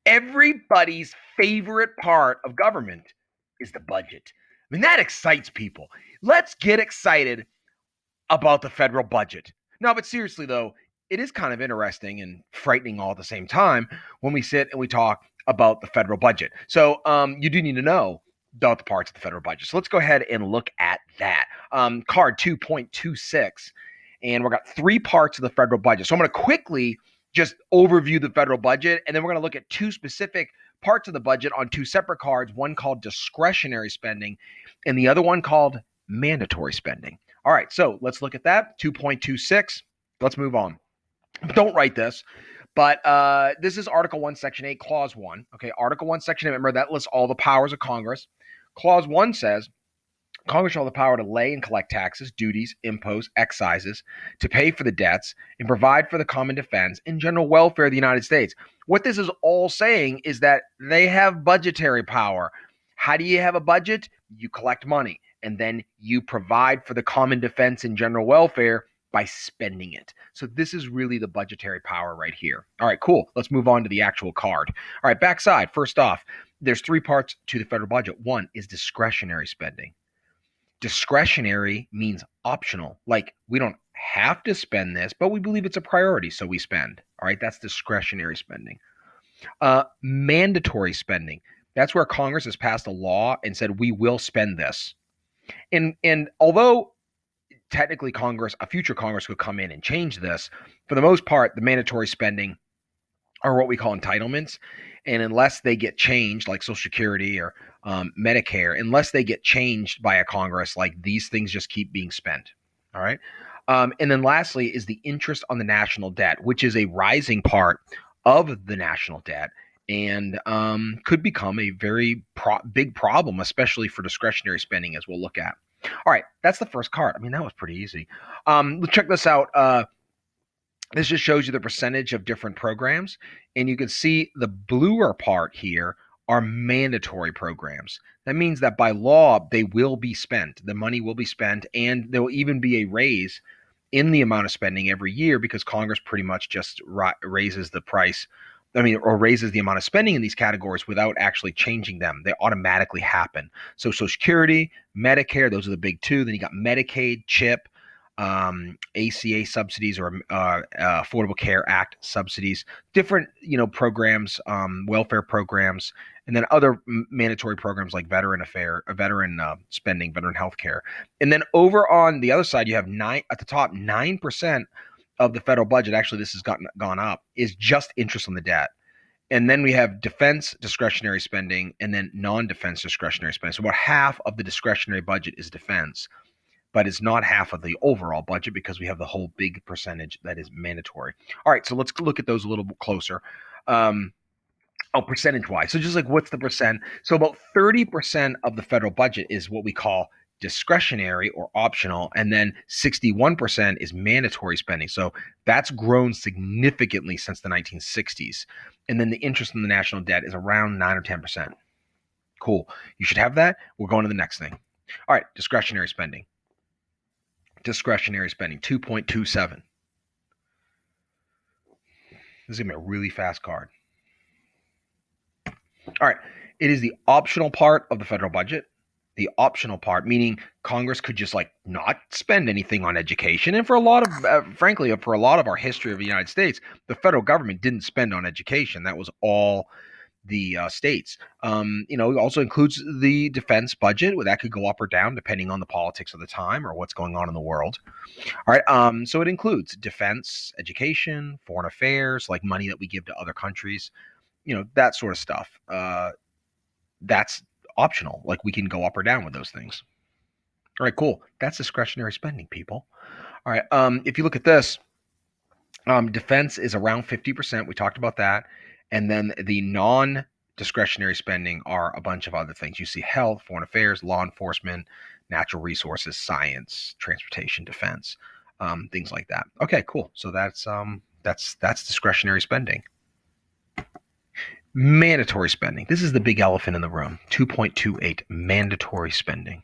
Everybody's favorite part of government is the budget. I mean, that excites people. Let's get excited about the federal budget. No, but seriously, though, it is kind of interesting and frightening all at the same time when we sit and we talk about the federal budget. So you do need to know about the parts of the federal budget. So let's go ahead and look at that. Card 2.26, and we've got three parts of the federal budget. So I'm going to quickly just overview the federal budget, and then we're going to look at two specific parts of the budget on two separate cards, one called discretionary spending and the other one called mandatory spending. All right, so let's look at that. 2.26. Let's move on. Don't write this, but this is Article 1, Section 8, Clause 1. Okay, Article 1, Section 8, remember that lists all the powers of Congress. Clause 1 says, Congress shall have the power to lay and collect taxes, duties, imposts, excises, to pay for the debts, and provide for the common defense and general welfare of the United States. What this is all saying is that they have budgetary power. How do you have a budget? You collect money, and then you provide for the common defense and general welfare by spending it. So this is really the budgetary power right here. All right, cool. Let's move on to the actual card. All right, backside. First off, there's three parts to the federal budget. One is discretionary spending. Discretionary means optional. Like we don't have to spend this, but we believe it's a priority, so we spend. All right, that's discretionary spending. Mandatory spending. That's where Congress has passed a law and said we will spend this. And although technically a future Congress could come in and change this, for the most part, the mandatory spending are what we call entitlements. And unless they get changed, like Social Security or Medicare, unless they get changed by a Congress, like these things just keep being spent. All right. And then lastly is the interest on the national debt, which is a rising part of the national debt and could become a very big problem, especially for discretionary spending, as we'll look at. All right, that's the first card. I mean, that was pretty easy. Let's check this out. This just shows you the percentage of different programs, and you can see the bluer part here are mandatory programs. That means that by law, they will be spent. The money will be spent, and there will even be a raise in the amount of spending every year because Congress pretty much just raises the price. Or raises the amount of spending in these categories without actually changing them. They automatically happen. So Social Security, Medicare, those are the big two. Then you got Medicaid, CHIP, ACA subsidies or Affordable Care Act subsidies, different programs, welfare programs, and then other mandatory programs like veteran spending, veteran health care. And then over on the other side, you have at the top 9% of the federal budget. Actually, this has gone up, is just interest on the debt. And then we have defense discretionary spending and then non-defense discretionary spending. So about half of the discretionary budget is defense, but it's not half of the overall budget because we have the whole big percentage that is mandatory. All right, so let's look at those a little bit closer. Percentage-wise. So just like what's the percent? So about 30% of the federal budget is what we call discretionary or optional, and then 61% is mandatory spending. So that's grown significantly since the 1960s. And then the interest in the national debt is around 9 or 10%. Cool. You should have that. We're going to the next thing. All right, discretionary spending. Discretionary spending, 2.27. This is going to be a really fast card. All right, it is the optional part of the federal budget. The optional part, meaning Congress could just not spend anything on education. And for a lot of, frankly, for a lot of our history of the United States, the federal government didn't spend on education. That was all the states. It also includes the defense budget, where that could go up or down depending on the politics of the time or what's going on in the world. All right, so it includes defense, education, foreign affairs, like money that we give to other countries, that sort of stuff. That's optional. Like we can go up or down with those things. All right, cool. That's discretionary spending, people. All right, if you look at this, defense is around 50%. We talked about that. And then the non-discretionary spending are a bunch of other things. You see health, foreign affairs, law enforcement, natural resources, science, transportation, defense, things like that. Okay, cool. So that's discretionary spending. Mandatory spending. This is the big elephant in the room. 2.28, mandatory spending.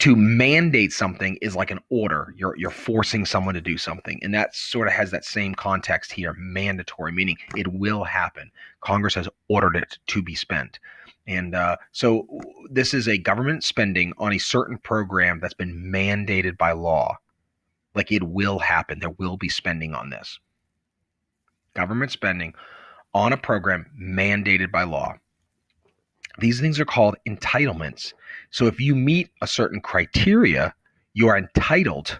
To mandate something is like an order. You're forcing someone to do something, and that sort of has that same context here. Mandatory, meaning it will happen. Congress has ordered it to be spent, and so this is a government spending on a certain program that's been mandated by law. Like it will happen. There will be spending on this. Government spending on a program mandated by law. These things are called entitlements. So if you meet a certain criteria, you are entitled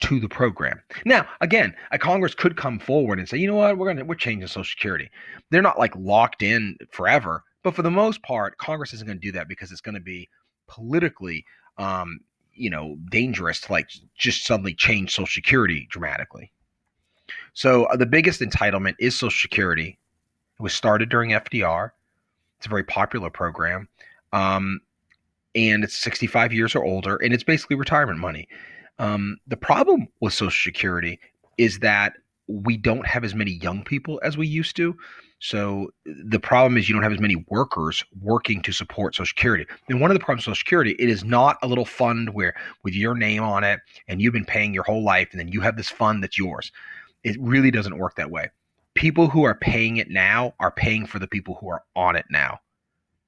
to the program. Now, again, a Congress could come forward and say, you know what, we're changing Social Security. They're not like locked in forever, but for the most part, Congress isn't going to do that because it's going to be politically, dangerous to like just suddenly change Social Security dramatically. So the biggest entitlement is Social Security. It was started during FDR. It's a very popular program. And it's 65 years or older, and it's basically retirement money. The problem with Social Security is that we don't have as many young people as we used to. So the problem is you don't have as many workers working to support Social Security. And one of the problems with Social Security, it is not a little fund where with your name on it and you've been paying your whole life and then you have this fund that's yours. It really doesn't work that way. People who are paying it now are paying for the people who are on it now.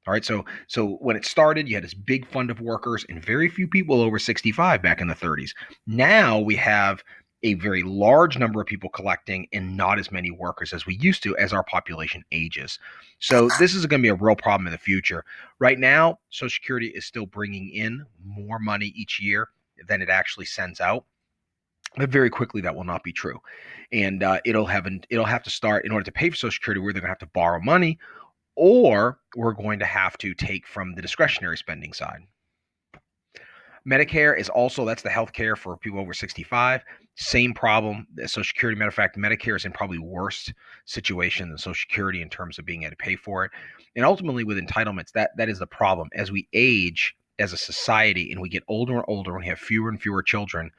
All right, so when it started, you had this big fund of workers and very few people over 65 back in the 30s. Now we have a very large number of people collecting and not as many workers as we used to as our population ages. So this is going to be a real problem in the future. Right now, Social Security is still bringing in more money each year than it actually sends out. But very quickly, that will not be true, and it'll have to start in order to pay for Social Security. We're either going to have to borrow money, or we're going to have to take from the discretionary spending side. Medicare is also, that's the health care for people over 65. Same problem as Social Security. Matter of fact, Medicare is in probably worse situation than Social Security in terms of being able to pay for it. And ultimately with entitlements, that is the problem. As we age as a society and we get older and older and have fewer and fewer children,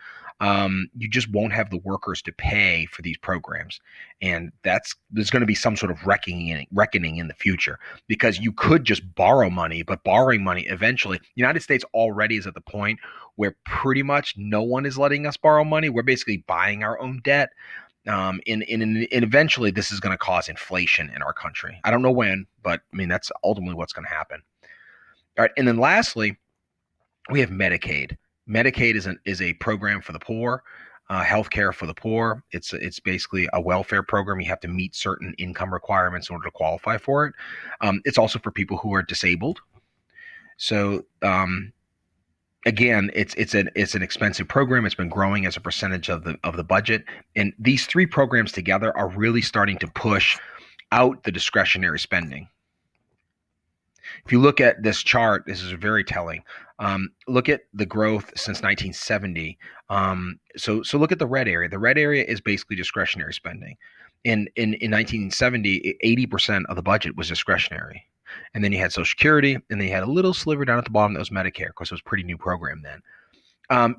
you just won't have the workers to pay for these programs. And there's going to be some sort of reckoning in the future, because you could just borrow money, but borrowing money eventually, the United States already is at the point where pretty much no one is letting us borrow money. We're basically buying our own debt. And eventually this is going to cause inflation in our country. I don't know when, but I mean, that's ultimately what's going to happen. All right. And then lastly, we have Medicaid. Medicaid is a program for the poor, healthcare for the poor. It's basically a welfare program. You have to meet certain income requirements in order to qualify for it. It's also for people who are disabled. So again, it's an expensive program. It's been growing as a percentage of the budget, and these three programs together are really starting to push out the discretionary spending. If you look at this chart, this is very telling. Look at the growth since 1970. So look at the red area. The red area is basically discretionary spending. In 1970, 80% of the budget was discretionary. And then you had Social Security, and then you had a little sliver down at the bottom that was Medicare, because it was a pretty new program then.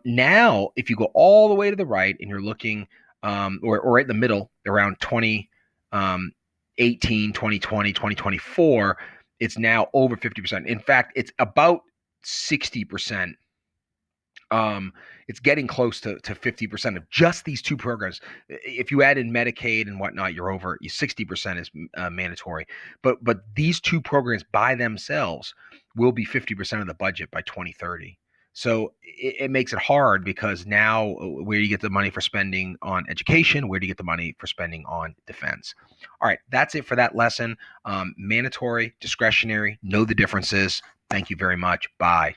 Now, if you go all the way to the right and you're looking, or right in the middle, around 2018, 2020, 2024, it's now over 50%. In fact, it's about 60%. It's getting close to 50% of just these two programs. If you add in Medicaid and whatnot, you're over 60% is mandatory. But these two programs by themselves will be 50% of the budget by 2030. So it makes it hard, because now where do you get the money for spending on education? Where do you get the money for spending on defense? All right, that's it for that lesson. Mandatory, discretionary, know the differences. Thank you very much. Bye.